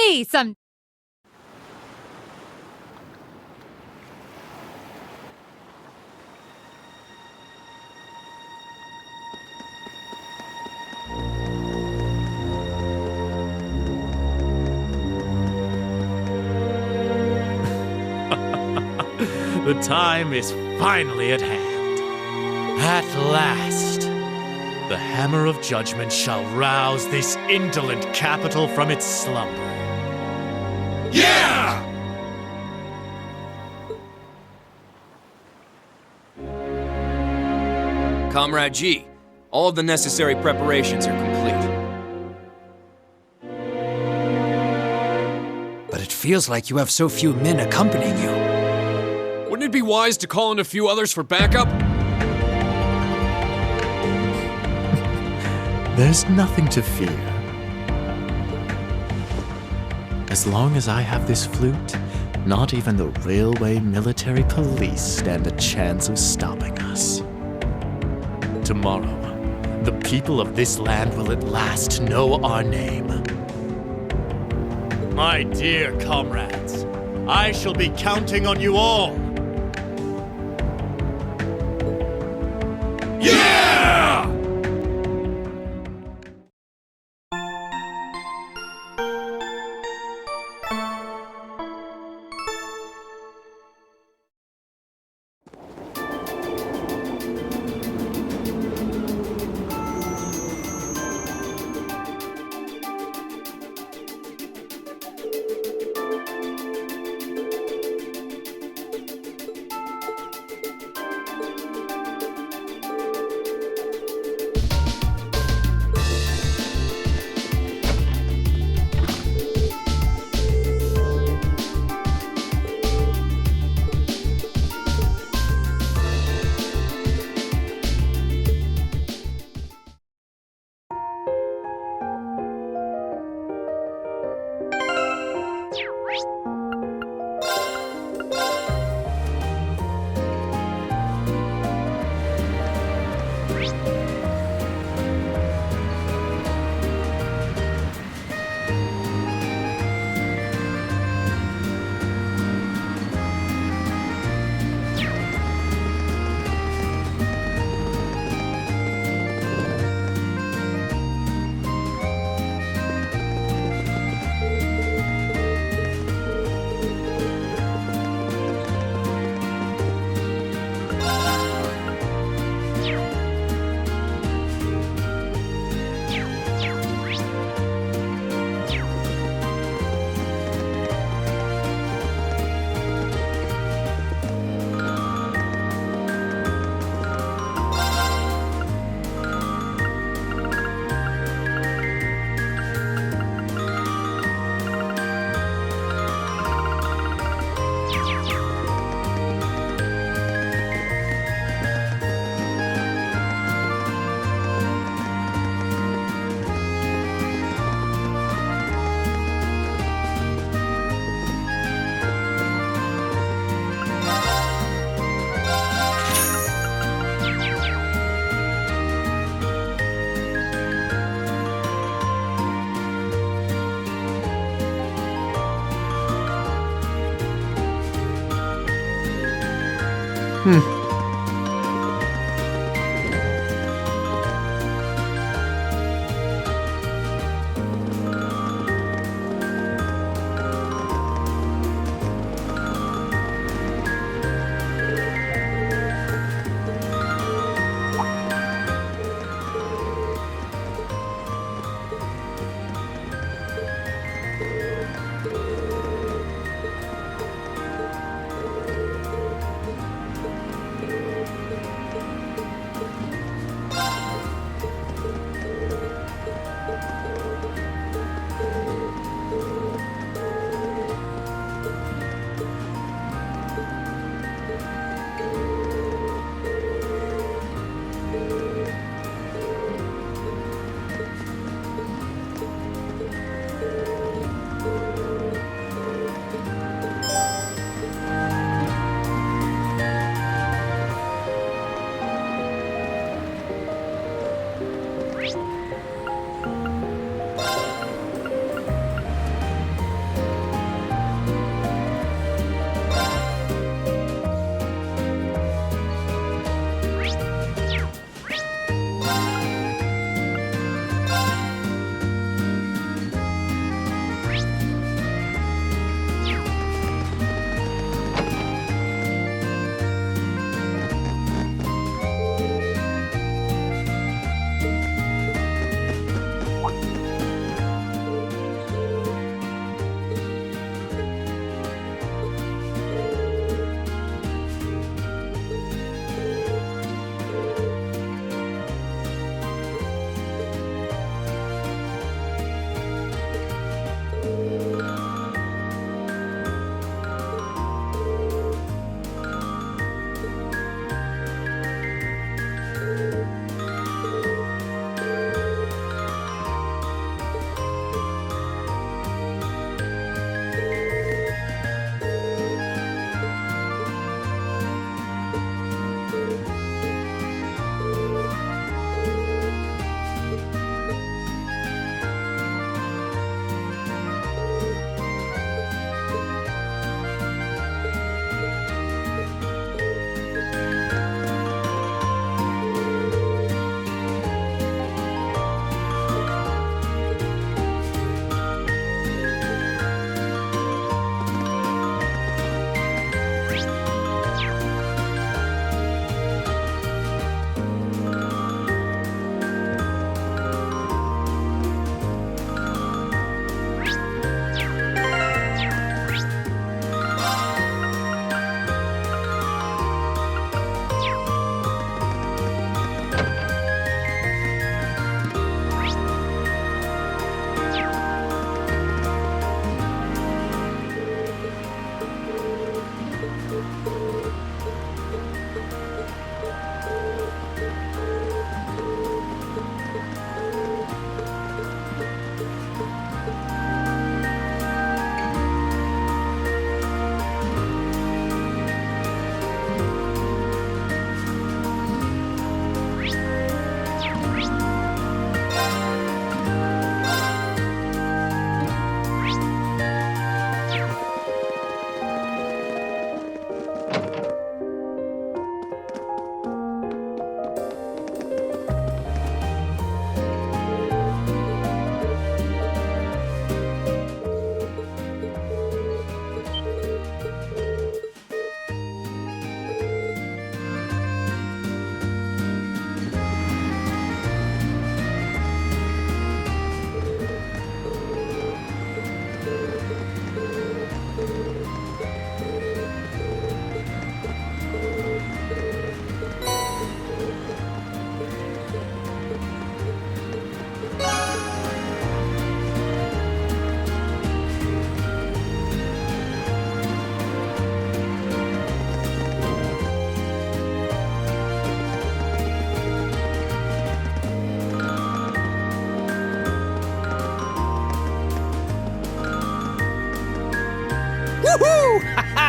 me some... The time is finally at hand. At last, the hammer of judgment shall rouse this indolent capital from its slumber. Yeah! Comrade G, all of the necessary preparations are complete. But it feels like you have so few men accompanying you. Wouldn't it be wise to call in a few others for backup? There's nothing to fear. As long as I have this flute, not even the railway military police stand a chance of stopping us. Tomorrow, the people of this land will at last know our name. My dear comrades, I shall be counting on you all. Yeah!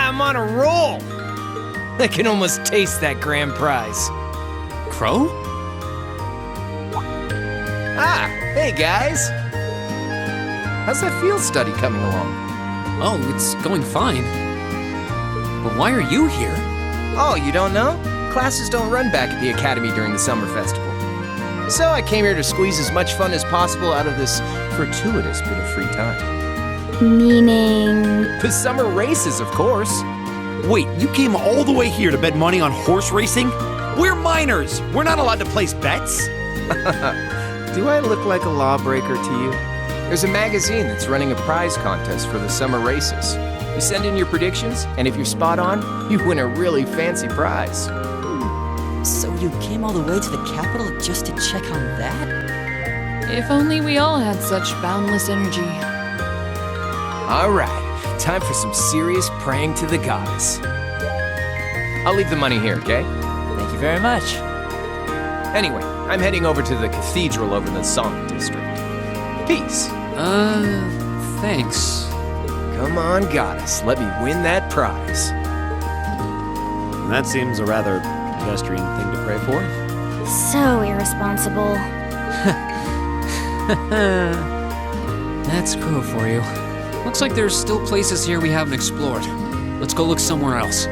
I'm on a roll! I can almost taste that grand prize. Crow? Ah, hey guys! How's that field study coming along? Oh, it's going fine. But why are you here? Oh, you don't know? Classes don't run back at the Academy during the summer festival. So I came here to squeeze as much fun as possible out of this fortuitous bit of free time. Meaning... The summer races, of course. Wait, you came all the way here to bet money on horse racing? We're minors! We're not allowed to place bets! Do I look like a lawbreaker to you? There's a magazine that's running a prize contest for the summer races. You send in your predictions, and if you're spot on, you win a really fancy prize. So you came all the way to the capital just to check on that? If only we all had such boundless energy. All right, time for some serious praying to the goddess. I'll leave the money here, okay? Thank you very much. Anyway, I'm heading over to the cathedral over in the Sonnet district. Peace. Thanks. Come on, goddess, let me win that prize. That seems a rather pedestrian thing to pray for. so irresponsible. That's Crow for you. Looks like there's still places here we haven't explored. Let's go look somewhere else.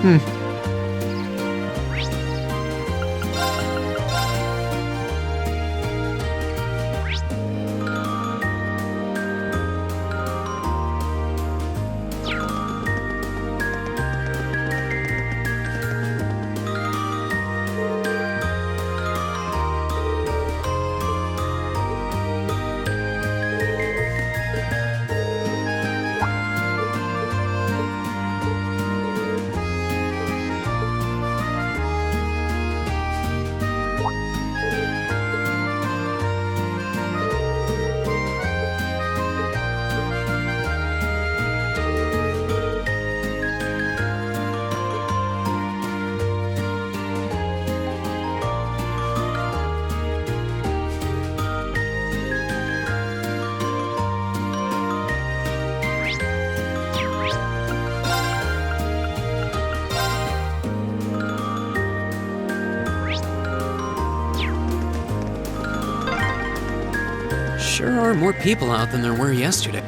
Sure are more people out than there were yesterday.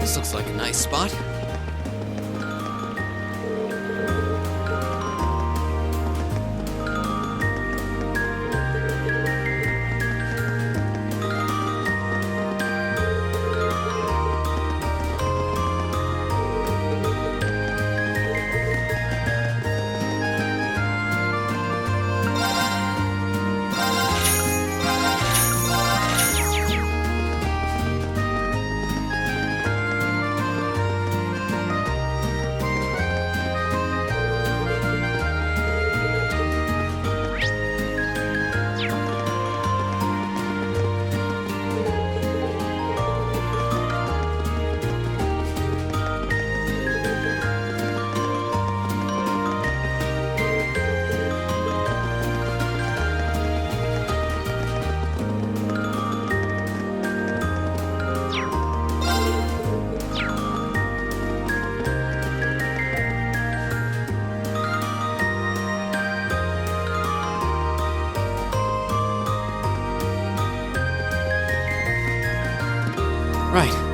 This looks like a nice spot. Right.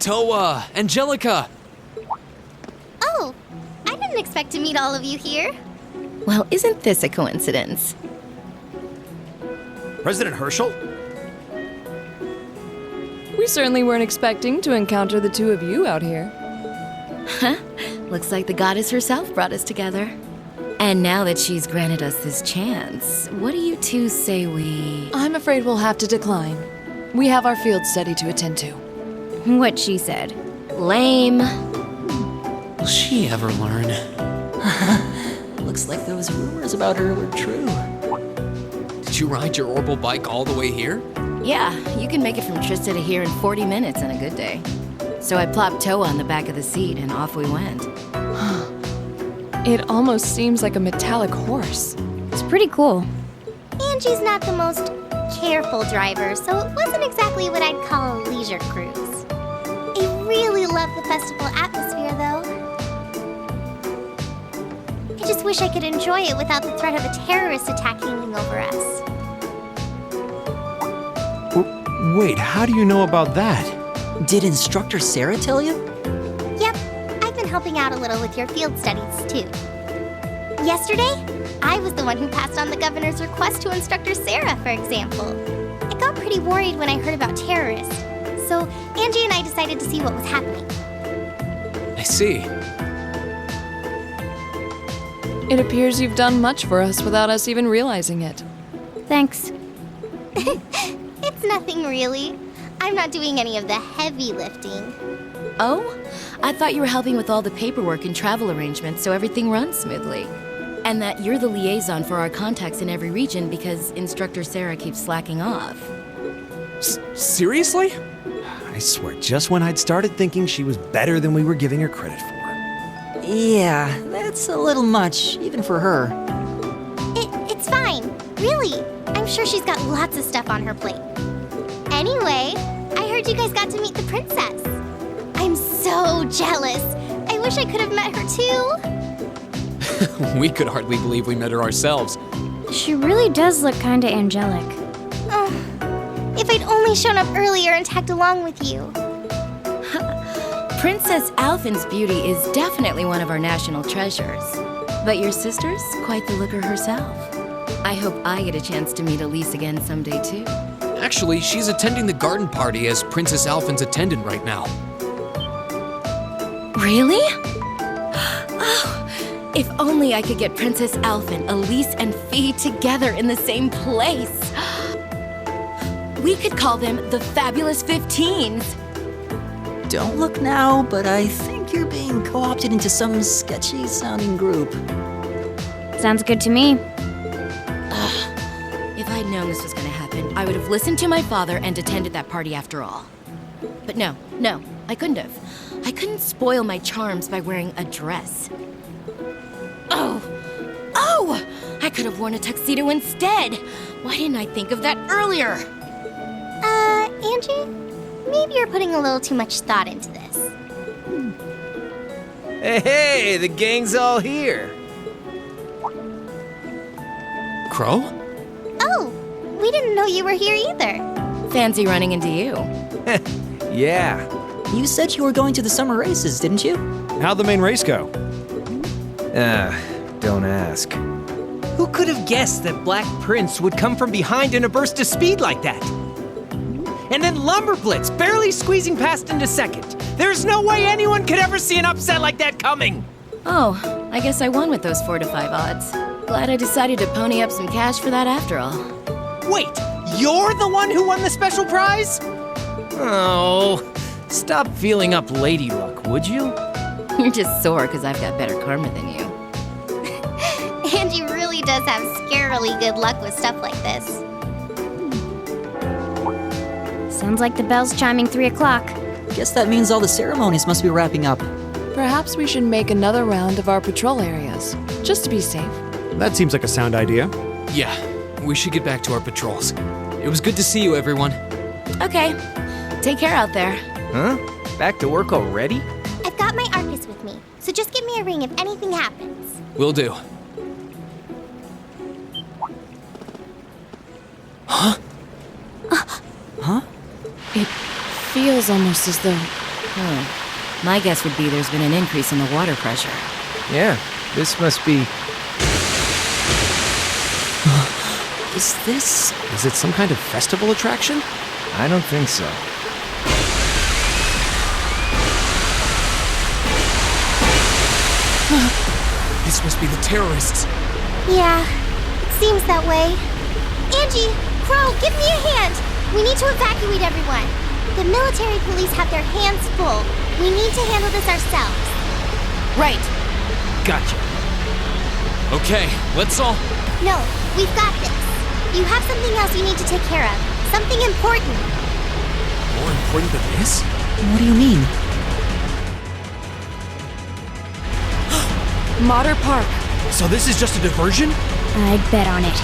Toa, Angelica. Oh, I didn't expect to meet all of you here. Well, isn't this a coincidence? President Herschel? We certainly weren't expecting to encounter the two of you out here. Huh? Looks like the goddess herself brought us together. And now that she's granted us this chance, what do you two say we... I'm afraid we'll have to decline. We have our field study to attend to. What she said. Lame. Will she ever learn? Looks like those rumors about her were true. Did you ride your orbital bike all the way here? Yeah, you can make it from Trista to here in 40 minutes on a good day. So I plopped Toa on the back of the seat and off we went. It almost seems like a metallic horse. It's pretty cool. Angie's not the most careful driver, so it wasn't exactly what I'd call a leisure cruise. I really love the festival atmosphere, though. I just wish I could enjoy it without the threat of a terrorist attack hanging over us. Wait, how do you know about that? Did Instructor Sarah tell you? Yep, I've been helping out a little with your field studies, too. Yesterday, I was the one who passed on the governor's request to Instructor Sarah, for example. I got pretty worried when I heard about terrorists, so Angie and I decided to see what was happening. I see. It appears you've done much for us without us even realizing it. Thanks. It's nothing really. I'm not doing any of the heavy lifting. Oh? I thought you were helping with all the paperwork and travel arrangements so everything runs smoothly. And that you're the liaison for our contacts in every region because Instructor Sarah keeps slacking off. Seriously? I swear, just when I'd started thinking she was better than we were giving her credit for. Yeah, that's a little much, even for her. It's fine. Really. I'm sure she's got lots of stuff on her plate. Anyway, I heard you guys got to meet the princess. I'm so jealous. I wish I could have met her too. We could hardly believe we met her ourselves. She really does look kinda angelic. Oh, if I'd only shown up earlier and tagged along with you. Princess Alphen's beauty is definitely one of our national treasures. But your sister's quite the looker herself. I hope I get a chance to meet Elise again someday too. Actually, she's attending the garden party as Princess Alphen's attendant right now. Really? Oh, if only I could get Princess Alphen, Elise, and Fee together in the same place. We could call them the Fabulous 15s. Don't look now, but I think you're being co-opted into some sketchy-sounding group. Sounds good to me. If I'd known this was going to happen, I would have listened to my father and attended that party after all. But no, I couldn't have. I couldn't spoil my charms by wearing a dress. Oh! I could have worn a tuxedo instead. Why didn't I think of that earlier? Angie? Maybe you're putting a little too much thought into this. Hey, the gang's all here. Crow? Oh, we didn't know you were here either. Fancy running into you. Yeah. You said you were going to the summer races, didn't you? How'd the main race go? Don't ask. Who could have guessed that Black Prince would come from behind in a burst of speed like that? And then Lumberblitz barely squeezing past into second. There's no way anyone could ever see an upset like that coming. Oh, I guess I won with those 4 to 5 odds. Glad I decided to pony up some cash for that after all. Wait, you're the one who won the special prize? Oh, stop feeling up lady luck, would you? You're just sore because I've got better karma than you. Angie really does have scarily good luck with stuff like this. Sounds like the bell's chiming 3 o'clock. Guess that means all the ceremonies must be wrapping up. Perhaps we should make another round of our patrol areas, just to be safe. That seems like a sound idea. Yeah, we should get back to our patrols. It was good to see you, everyone. Okay, take care out there. Huh? Back to work already? I've got my Arcus with me, so just give me a ring if anything happens. Will do. Huh? It feels almost as though My guess would be there's been an increase in the water pressure. Yeah, this must be... Is this... Is it some kind of festival attraction? I don't think so. This must be the terrorists. Yeah, it seems that way. Angie, Crow, give me a hand. We need to evacuate everyone. The military police have their hands full. We need to handle this ourselves. Right. Gotcha. Okay, let's all... No, we've got this. You have something else you need to take care of. Something important. More important than this? What do you mean? Mater Park. So this is just a diversion? I'd bet on it.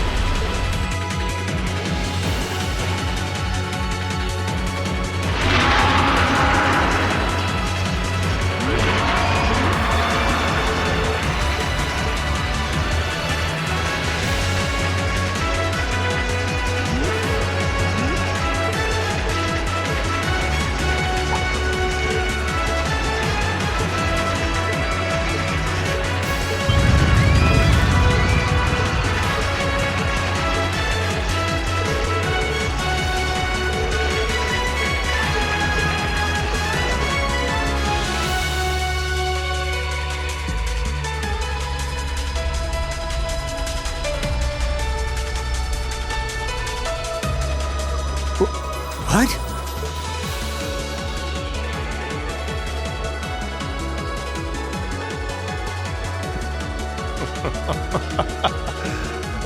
What?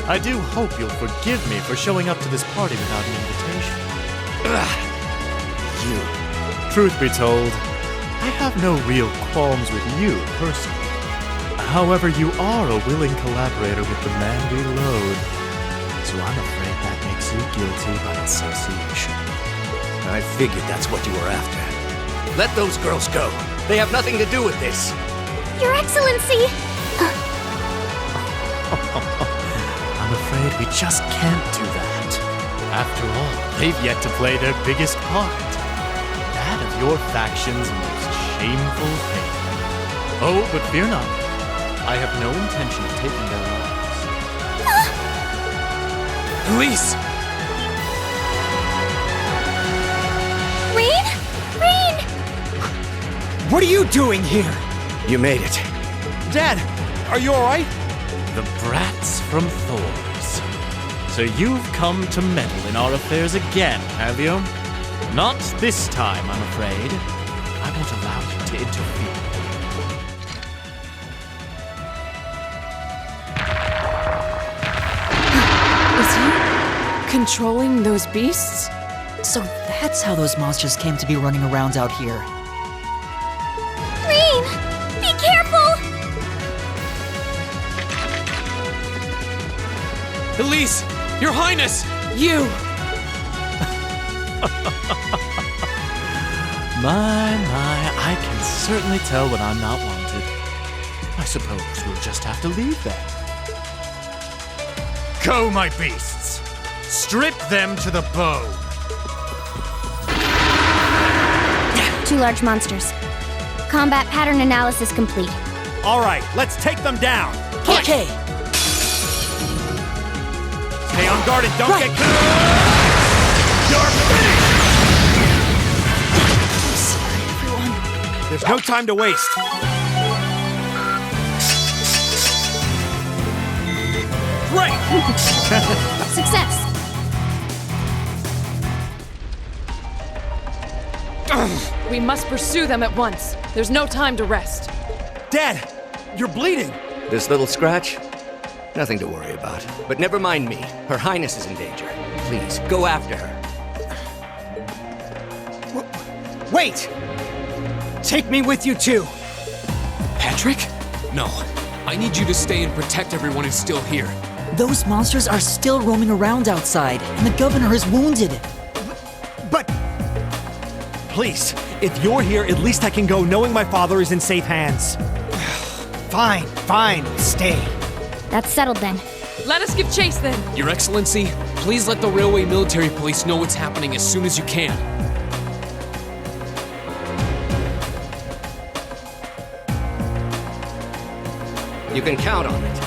I do hope you'll forgive me for showing up to this party without an invitation. You. Truth be told, I have no real qualms with you, personally. However, you are a willing collaborator with the man we load, so I'm afraid that makes you guilty by association. I figured that's what you were after. Let those girls go. They have nothing to do with this. Your Excellency! I'm afraid we just can't do that. After all, they've yet to play their biggest part. That of your faction's most shameful thing. Oh, but fear not. I have no intention of taking their lives. Police! Rean? Rean! What are you doing here? You made it. Dad, are you alright? The brats from Thors. So you've come to meddle in our affairs again, have you? Not this time, I'm afraid. I won't allow you to interfere. Is he controlling those beasts? So that's how those monsters came to be running around out here. Rean! Be careful! Elise! Your Highness! You! My, I can certainly tell when I'm not wanted. I suppose we'll just have to leave then. Go, my beasts! Strip them to the bone! 2 large monsters. Combat pattern analysis complete. Alright, let's take them down. Okay. Stay on guard and don't get killed. You're I'm sorry, everyone. finished. There's no time to waste. Great! Success! We must pursue them at once. There's no time to rest. Dad, you're bleeding. This little scratch? Nothing to worry about. But never mind me. Her Highness is in danger. Please, go after her. Wait! Take me with you too. Patrick? No. I need you to stay and protect everyone who's still here. Those monsters are still roaming around outside, and the governor is wounded. But... Please, if you're here, at least I can go knowing my father is in safe hands. Fine, stay. That's settled then. Let us give chase then. Your Excellency, please let the Railway Military Police know what's happening as soon as you can. You can count on it.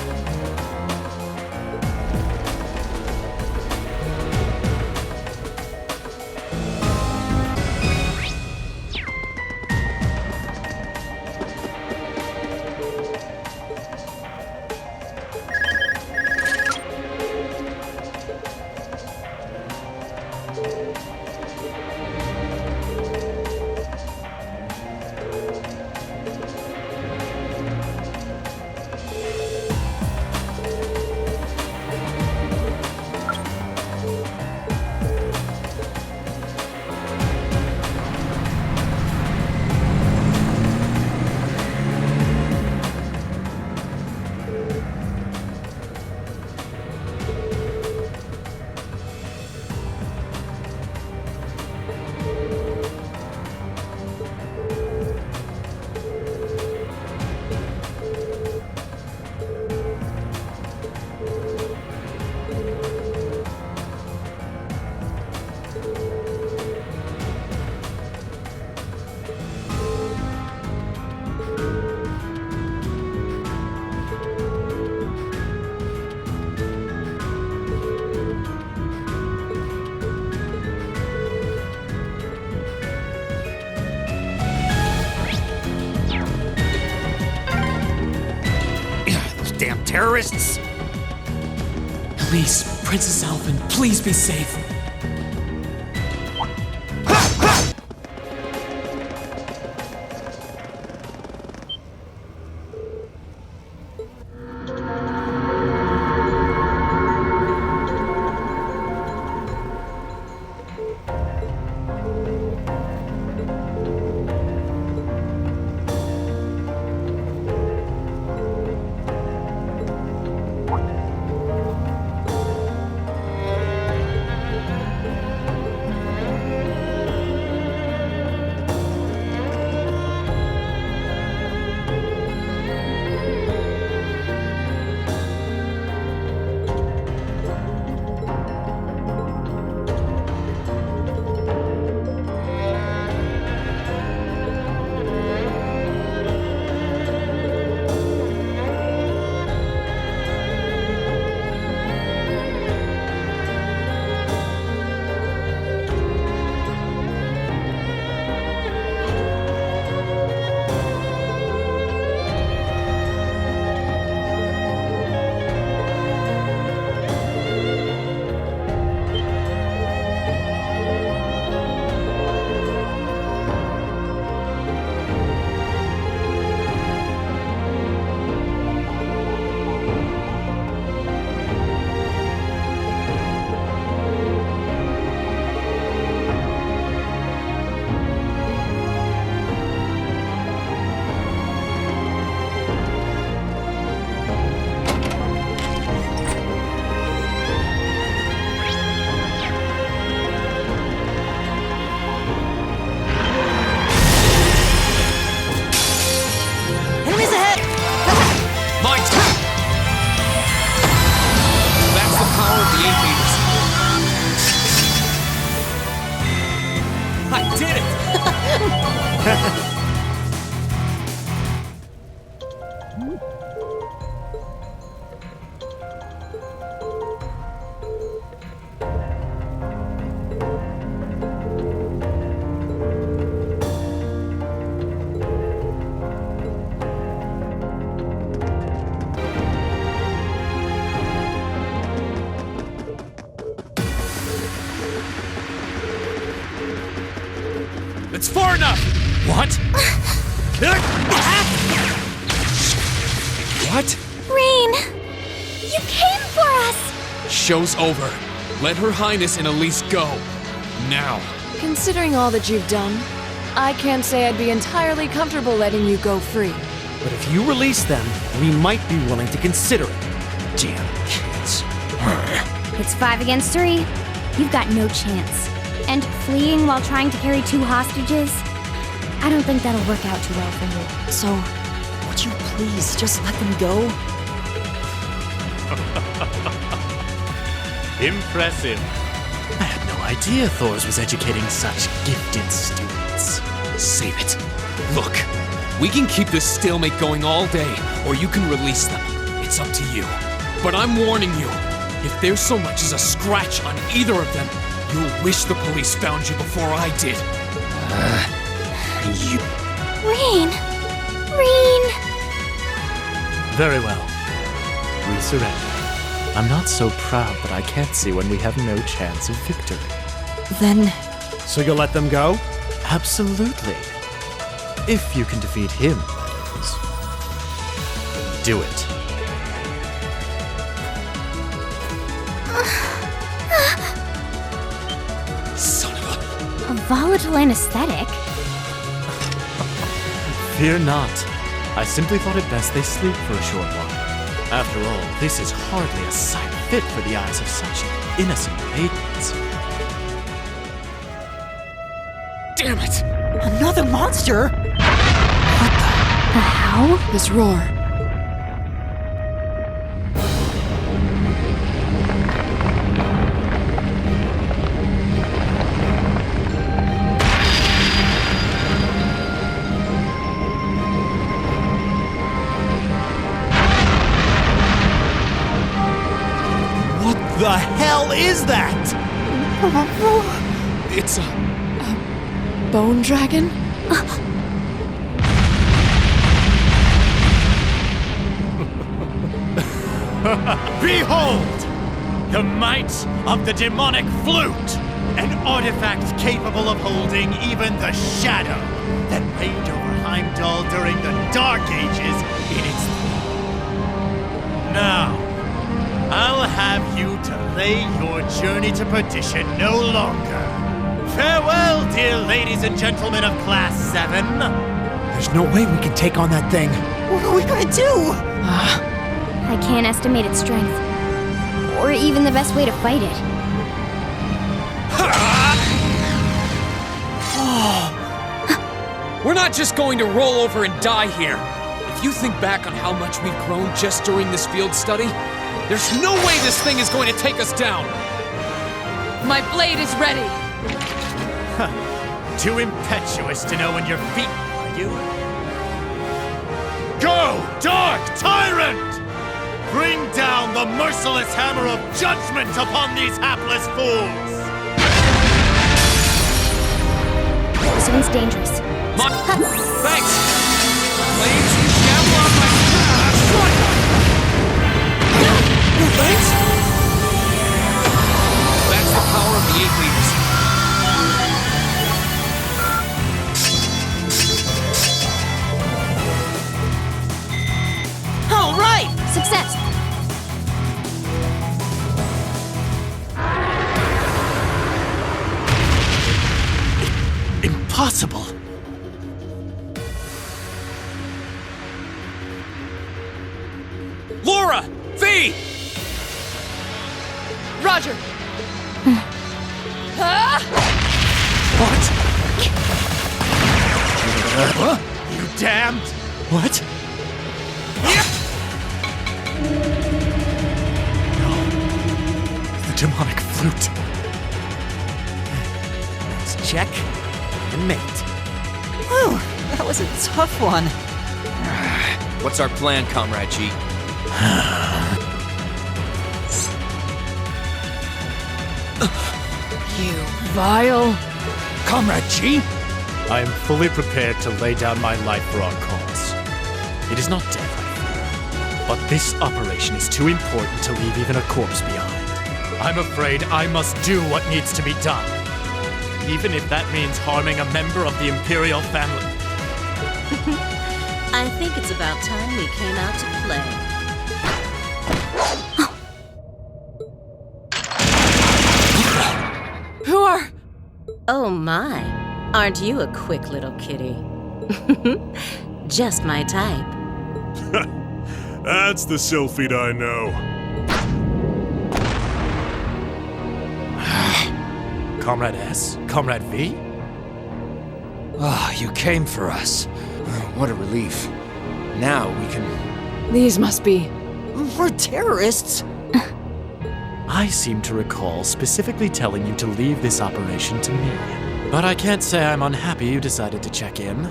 Damn terrorists! Please, Princess Alvin, please be safe. It's far enough! What? What? Rean! You came for us! Show's over. Let Her Highness and Elise go. Now. Considering all that you've done, I can't say I'd be entirely comfortable letting you go free. But if you release them, we might be willing to consider it. Damn kids. It's 5 against 3. You've got no chance. And fleeing while trying to carry 2 hostages? I don't think that'll work out too well for you. So, would you please just let them go? Impressive. I had no idea Thors was educating such gifted students. Save it. Look, We can keep this stalemate going all day, or you can release them. It's up to you. But I'm warning you, if there's so much as a scratch on either of them, you'll wish the police found you before I did. Rean! Rean! Very well. We surrender. I'm not so proud that I can't see when we have no chance of victory. Then... So you'll let them go? Absolutely. If you can defeat him, that is. Do it. Son of A volatile anesthetic? Fear not. I simply thought it best they sleep for a short while. After all, this is hardly a sight fit for the eyes of such innocent maidens. Damn it! Another monster? How? This roar. What the hell is that? It's a... Bone dragon? Behold! The might of the demonic flute! An artifact capable of holding even the shadow that reigned over Heimdall during the Dark Ages in its throne. Now, I'll have you delay your journey to perdition no longer. Farewell, dear ladies and gentlemen of Class 7. There's no way we can take on that thing. What are we gonna do? I can't estimate its strength. Or even the best way to fight it. We're not just going to roll over and die here. If you think back on how much we've grown just during this field study, there's no way this thing is going to take us down. My blade is ready. Too impetuous to know when your feet are you? Go, Dark Tyrant! Bring down the merciless hammer of judgment upon these hapless fools! This one's dangerous. Thanks! Blades, Kevlar, my... Blades? That's the power of the 8 leaders. All right! Success! Impossible! Laura! V! Roger. What? You damned! What? No. The demonic flute. Let's check and mate. Whew, that was a tough one. What's our plan, Comrade G? You vile. Comrade G? I am fully prepared to lay down my life for our cause. It is not death I fear, but this operation is too important to leave even a corpse behind. I'm afraid I must do what needs to be done, even if that means harming a member of the Imperial family. I think it's about time we came out to play. Who are... Oh my, aren't you a quick little kitty? Just my type. That's the Sylphid I know. Comrade S? Comrade V? Ah, you came for us. What a relief. Now we can... These must be... We're terrorists. I seem to recall specifically telling you to leave this operation to me. But I can't say I'm unhappy you decided to check in.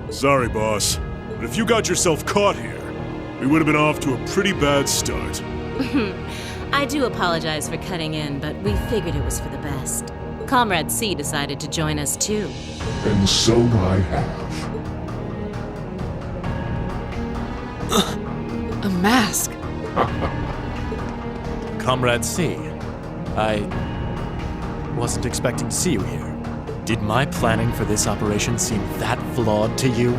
Sorry, boss. But if you got yourself caught here, we would have been off to a pretty bad start. I do apologize for cutting in, but we figured it was for the best. Comrade C decided to join us too. And so I have. A mask. Comrade C, I wasn't expecting to see you here. Did my planning for this operation seem that flawed to you?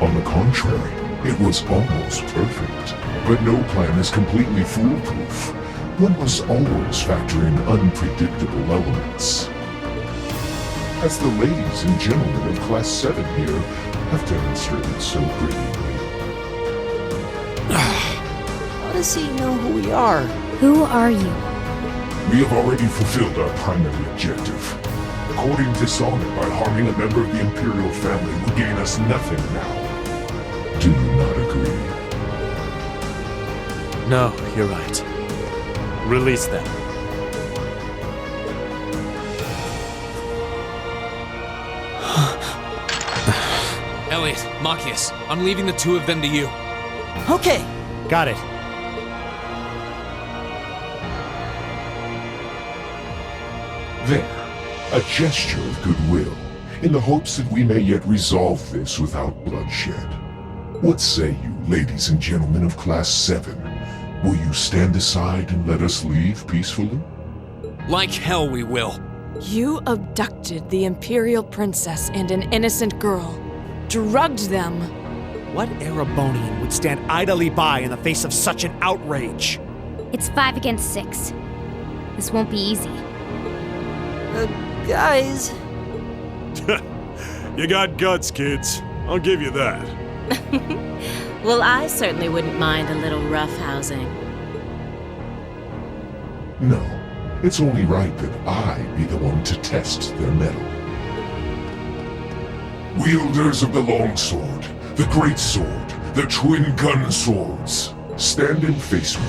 On the contrary, it was almost perfect. But no plan is completely foolproof. One must always factor in unpredictable elements. As the ladies and gentlemen of Class 7 here have demonstrated so brilliantly. How does he know who we are? Who are you? We have already fulfilled our primary objective. Courting dishonor by harming a member of the Imperial family will gain us nothing now. Do you not agree? No, you're right. Release them. Elliot, Machias, I'm leaving the two of them to you. Okay. Got it. There, a gesture of goodwill, in the hopes that we may yet resolve this without bloodshed. What say you, ladies and gentlemen of Class 7? Will you stand aside and let us leave peacefully? Like hell we will. You abducted the Imperial Princess and an innocent girl. Drugged them. What Erebonian would stand idly by in the face of such an outrage? It's 5 against 6. This won't be easy. Guys. You got guts, kids. I'll give you that. Well, I certainly wouldn't mind a little roughhousing. No, it's only right that I be the one to test their mettle. Wielders of the longsword, the great sword, the twin gun swords, stand and face me.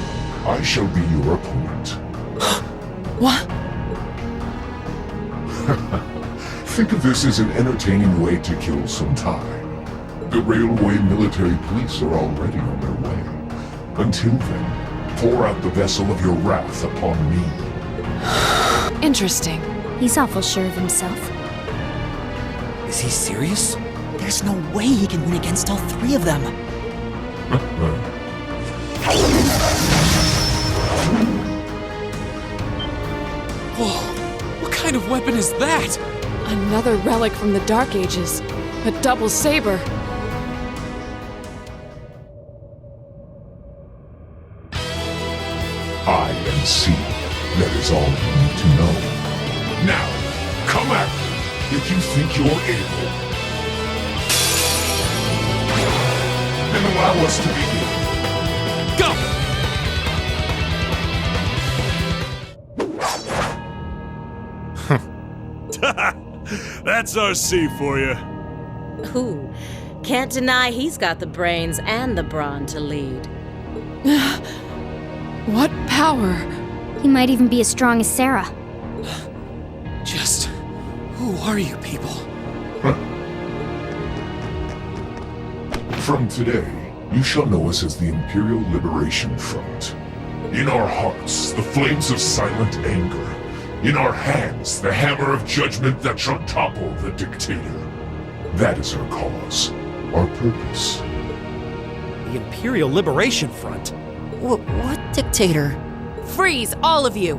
I shall be your opponent. What? Think of this as an entertaining way to kill some time. The railway military police are already on their way. Until then, pour out the vessel of your wrath upon me. Interesting. He's awful sure of himself. Is he serious? There's no way he can win against all 3 of them. Whoa, what kind of weapon is that? Another relic from the Dark Ages. A double saber. I am C. That is all you need to know. Now, come at me if you think you're able. And allow us to begin. Go! That's our C for you. Ooh, can't deny he's got the brains and the brawn to lead. What power? He might even be as strong as Sarah. Just, who are you people? From today, you shall know us as the Imperial Liberation Front. In our hearts, the flames of silent anger. In our hands, the hammer of judgment that shall topple the dictator. That is our cause, our purpose. The Imperial Liberation Front? What dictator? Freeze, all of you!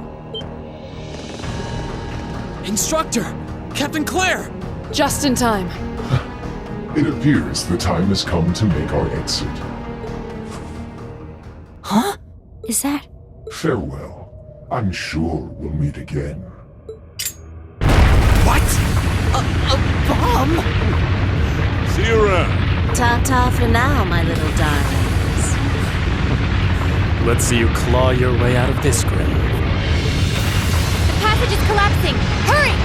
Instructor! Captain Claire! Just in time. It appears the time has come to make our exit. Huh? Is that? Farewell. I'm sure we'll meet again. What? A bomb? See you around. Ta-ta for now, my little darlings. Let's see you claw your way out of this grave. The passage is collapsing! Hurry!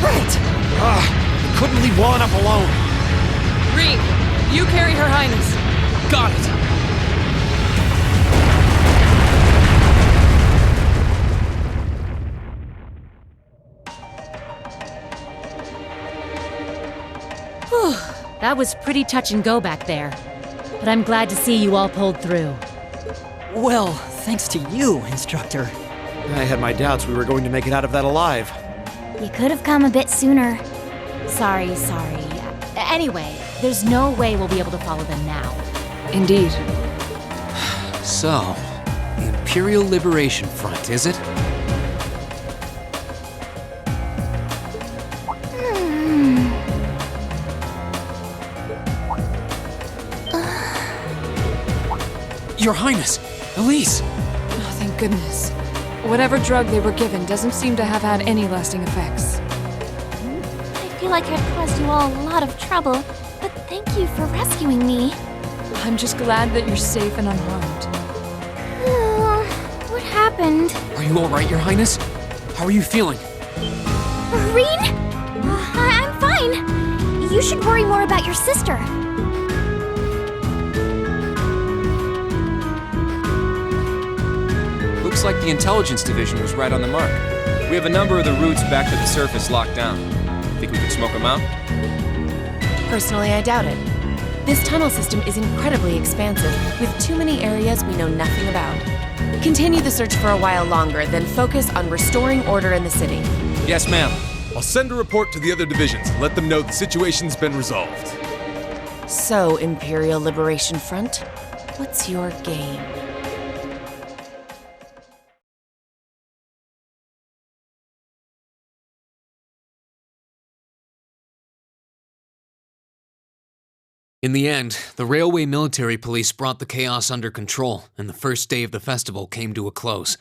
Right! We couldn't leave Juan up alone. Rean, you carry Her Highness. Got it! That was pretty touch and go back there. But I'm glad to see you all pulled through. Well, thanks to you, Instructor. I had my doubts we were going to make it out of that alive. You could have come a bit sooner. Sorry. Anyway, there's no way we'll be able to follow them now. Indeed. So, the Imperial Liberation Front, is it? Your Highness! Elise! Oh, thank goodness. Whatever drug they were given doesn't seem to have had any lasting effects. I feel like I've caused you all a lot of trouble, but thank you for rescuing me. I'm just glad that you're safe and unharmed. What happened? Are you alright, Your Highness? How are you feeling? Rean? I'm fine. You should worry more about your sister. Looks like the intelligence division was right on the mark. We have a number of the routes back to the surface locked down. Think we can smoke them out? Personally, I doubt it. This tunnel system is incredibly expansive, with too many areas we know nothing about. Continue the search for a while longer, then focus on restoring order in the city. Yes, ma'am. I'll send a report to the other divisions and let them know the situation's been resolved. So, Imperial Liberation Front, what's your game? In the end, the Railway Military Police brought the chaos under control, and the first day of the festival came to a close.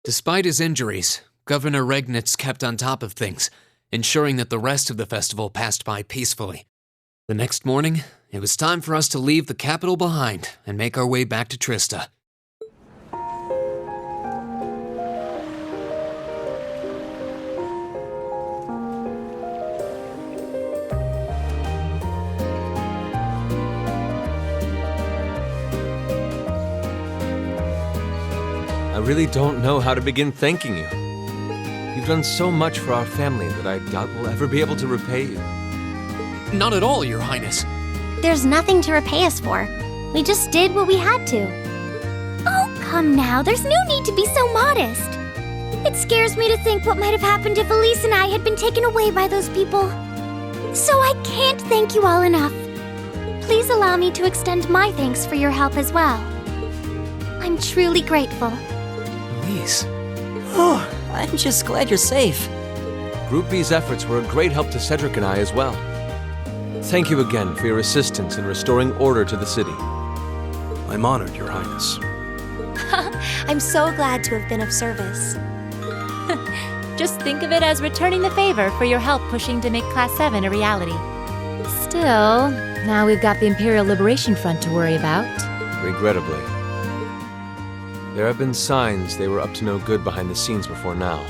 Despite his injuries, Governor Regnitz kept on top of things, ensuring that the rest of the festival passed by peacefully. The next morning, it was time for us to leave the capital behind and make our way back to Trista. I really don't know how to begin thanking you. You've done so much for our family that I doubt we'll ever be able to repay you. Not at all, Your Highness. There's nothing to repay us for. We just did what we had to. Oh, come now. There's no need to be so modest. It scares me to think what might have happened if Elise and I had been taken away by those people. So I can't thank you all enough. Please allow me to extend my thanks for your help as well. I'm truly grateful. Elise. Oh, I'm just glad you're safe. Group B's efforts were a great help to Cedric and I as well. Thank you again for your assistance in restoring order to the city. I'm honored, Your Highness. I'm so glad to have been of service. Just think of it as returning the favor for your help pushing to make Class 7 a reality. Still, now we've got the Imperial Liberation Front to worry about. Regrettably. There have been signs they were up to no good behind the scenes before now.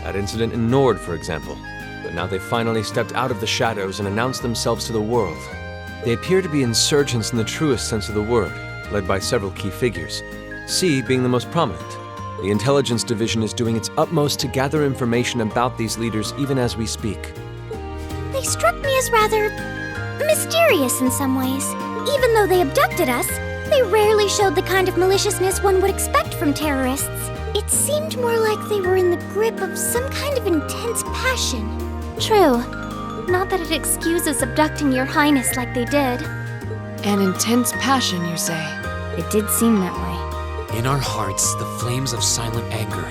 That incident in Nord, for example. But now they've finally stepped out of the shadows and announced themselves to the world. They appear to be insurgents in the truest sense of the word, led by several key figures, C being the most prominent. The intelligence division is doing its utmost to gather information about these leaders even as we speak. They struck me as rather mysterious in some ways. Even though they abducted us, they rarely showed the kind of maliciousness one would expect from terrorists. It seemed more like they were in the grip of some kind of intense passion. True. Not that it excuses abducting your highness like they did. An intense passion, you say? It did seem that way. In our hearts, the flames of silent anger.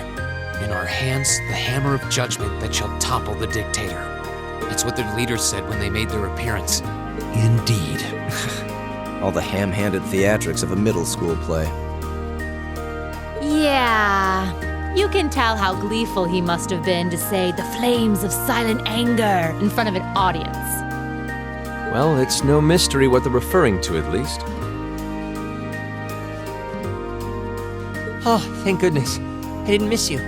In our hands, the hammer of judgment that shall topple the dictator. That's what their leaders said when they made their appearance. Indeed. All the ham-handed theatrics of a middle school play. Yeah. You can tell how gleeful he must have been to say the flames of silent anger in front of an audience. Well, it's no mystery what they're referring to, at least. Oh, thank goodness. I didn't miss you.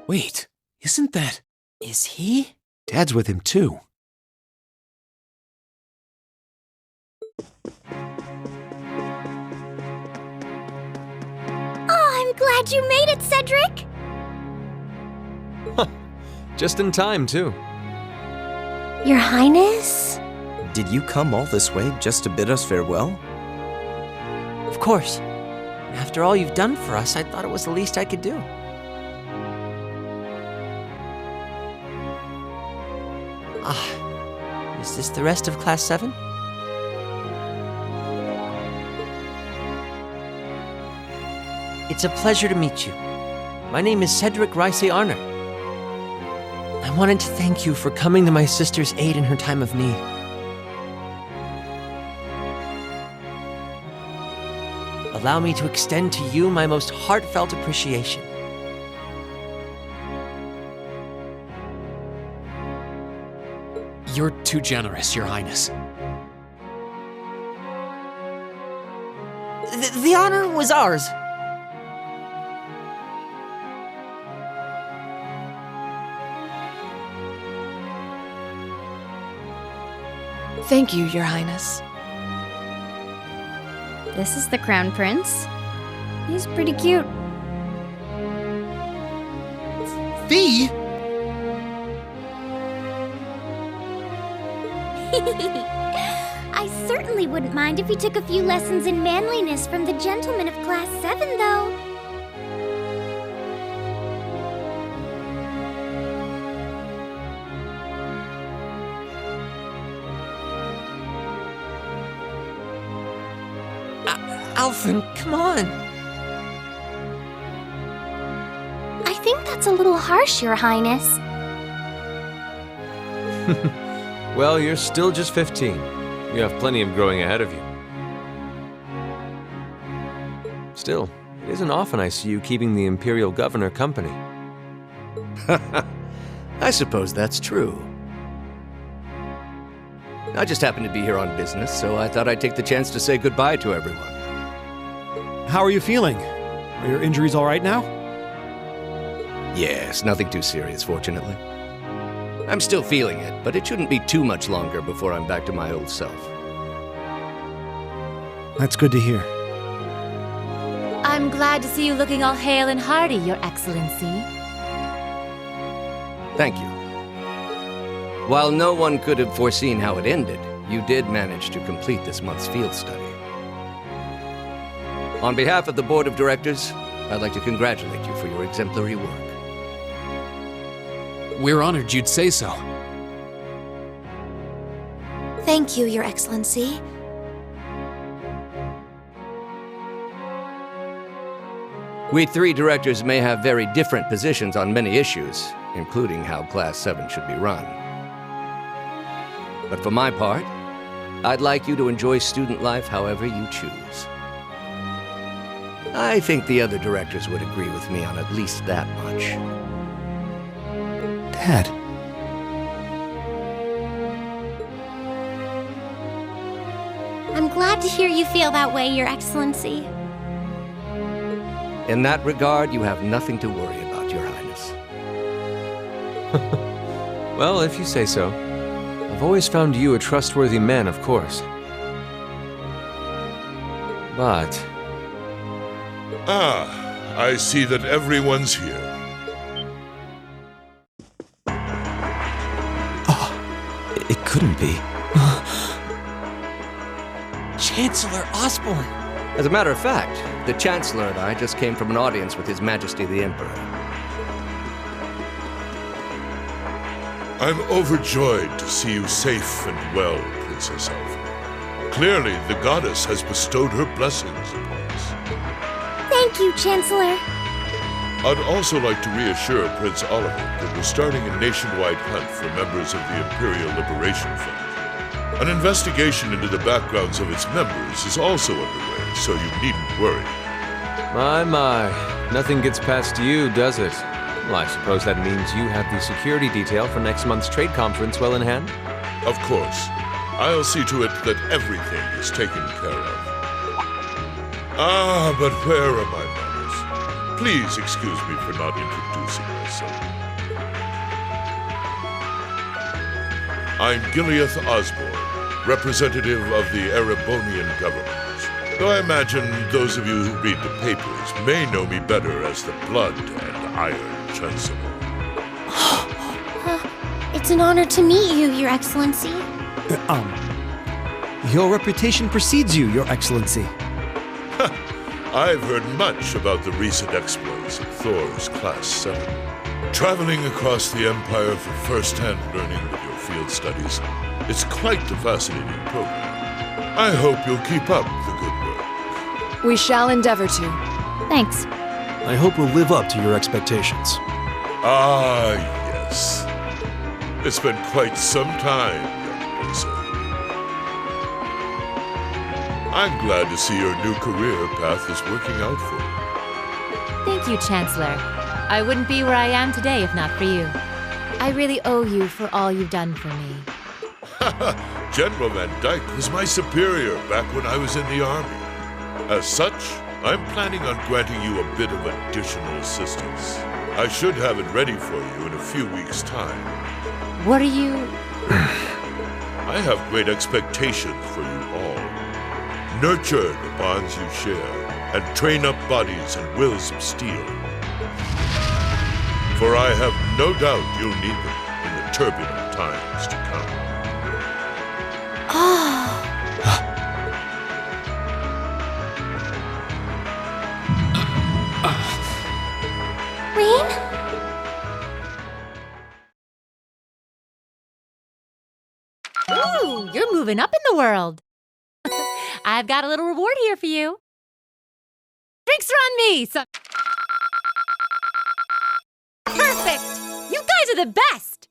Wait, isn't that... Is he? Dad's with him too. Glad you made it, Cedric! Just in time, too. Your Highness? Did you come all this way just to bid us farewell? Of course. After all you've done for us, I thought it was the least I could do. Is this the rest of Class 7? It's a pleasure to meet you. My name is Cedric Rice Arner. I wanted to thank you for coming to my sister's aid in her time of need. Allow me to extend to you my most heartfelt appreciation. You're too generous, Your Highness. The honor was ours. Thank you, Your Highness. This is the Crown Prince. He's pretty cute. Fee? I certainly wouldn't mind if he took a few lessons in manliness from the gentlemen of Class 7, though. Alphen, come on. I think that's a little harsh, Your Highness. Well, you're still just 15. You have plenty of growing ahead of you. Still, it isn't often I see you keeping the Imperial Governor company. I suppose that's true. I just happened to be here on business, so I thought I'd take the chance to say goodbye to everyone. How are you feeling? Are your injuries all right now? Yes, nothing too serious, fortunately. I'm still feeling it, but it shouldn't be too much longer before I'm back to my old self. That's good to hear. I'm glad to see you looking all hale and hearty, Your Excellency. Thank you. While no one could have foreseen how it ended, you did manage to complete this month's field study. On behalf of the Board of Directors, I'd like to congratulate you for your exemplary work. We're honored you'd say so. Thank you, Your Excellency. We three directors may have very different positions on many issues, including how Class 7 should be run. But for my part, I'd like you to enjoy student life however you choose. I think the other directors would agree with me on at least that much. Dad. I'm glad to hear you feel that way, Your Excellency. In that regard, you have nothing to worry about, Your Highness. Well, if you say so. I've always found you a trustworthy man, of course. But... Ah, I see that everyone's here. It couldn't be. Chancellor Osborne! As a matter of fact, the Chancellor and I just came from an audience with His Majesty the Emperor. I'm overjoyed to see you safe and well, Princess Alpha. Clearly, the goddess has bestowed her blessings upon us. Thank you, Chancellor. I'd also like to reassure Prince Oliver that we're starting a nationwide hunt for members of the Imperial Liberation Front. An investigation into the backgrounds of its members is also underway, so you needn't worry. My. Nothing gets past you, does it? Well, I suppose that means you have the security detail for next month's trade conference well in hand? Of course. I'll see to it that everything is taken care of. Ah, but where are my manners? Please excuse me for not introducing myself. I'm Gileath Osborne, representative of the Erebonian government. Though I imagine those of you who read the papers may know me better as the Blood and Iron Chancellor. It's an honor to meet you, Your Excellency. Your reputation precedes you, Your Excellency. I've heard much about the recent exploits of Thors Class 7. Traveling across the Empire for first-hand learning with your field studies, it's quite a fascinating program. I hope you'll keep up the good work. We shall endeavor to. Thanks. I hope we'll live up to your expectations. Ah, yes. It's been quite some time, young Racer. I'm glad to see your new career path is working out for you. Thank you, Chancellor. I wouldn't be where I am today if not for you. I really owe you for all you've done for me. General Van Dyke was my superior back when I was in the Army. As such, I'm planning on granting you a bit of additional assistance. I should have it ready for you in a few weeks' time. What are you... I have great expectations for you all. Nurture the bonds you share, and train up bodies and wills of steel. For I have no doubt you'll need them in the turbulent times to come. Rean? Ooh, you're moving up in the world. I've got a little reward here for you. Drinks are on me! Perfect! You guys are the best!